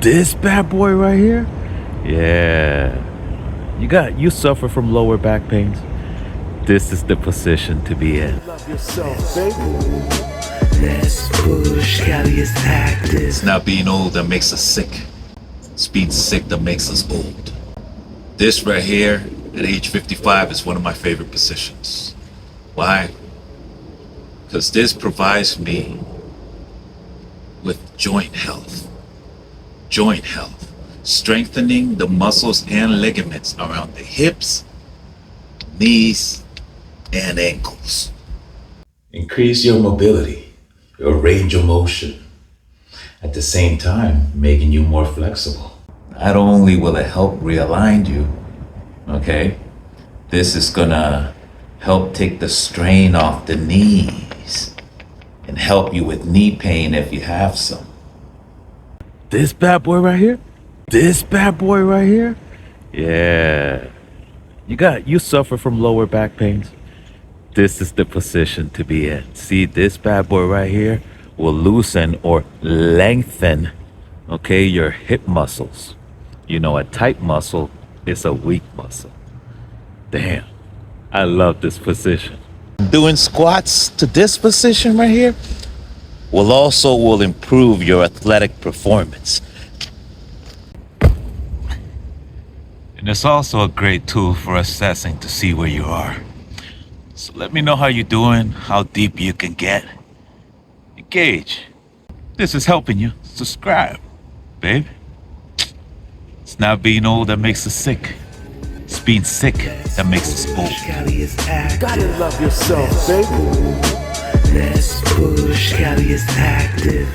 This bad boy right here? Yeah. You suffer from lower back pains? This is the position to be in. Love yourself, baby. Let's push, Cali is active. It's not being old that makes us sick. It's being sick that makes us old. This right here, at age 55, is one of my favorite positions. Why? Because this provides me with joint health. Joint health. Strengthening the muscles and ligaments around the hips, knees, and ankles. Increase your mobility, your range of motion. At the same time, making you more flexible. Not only will it help realign you, okay? This is gonna help take the strain off the knees and help you with knee pain if you have some. This bad boy right here? This bad boy right here? Yeah. You suffer from lower back pains? This is the position to be in. See, this bad boy right here will loosen or lengthen, okay, your hip muscles. You know, a tight muscle is a weak muscle. Damn, I love this position. Doing squats to this position right here will improve your athletic performance. And it's also a great tool for assessing to see where you are. So let me know how you're doing, how deep you can get. Engage. This is helping you. Subscribe, babe. It's not being old that makes us sick. It's being sick that makes us old. Cali is active. Gotta love yourself, baby. Let's push, Cali is active.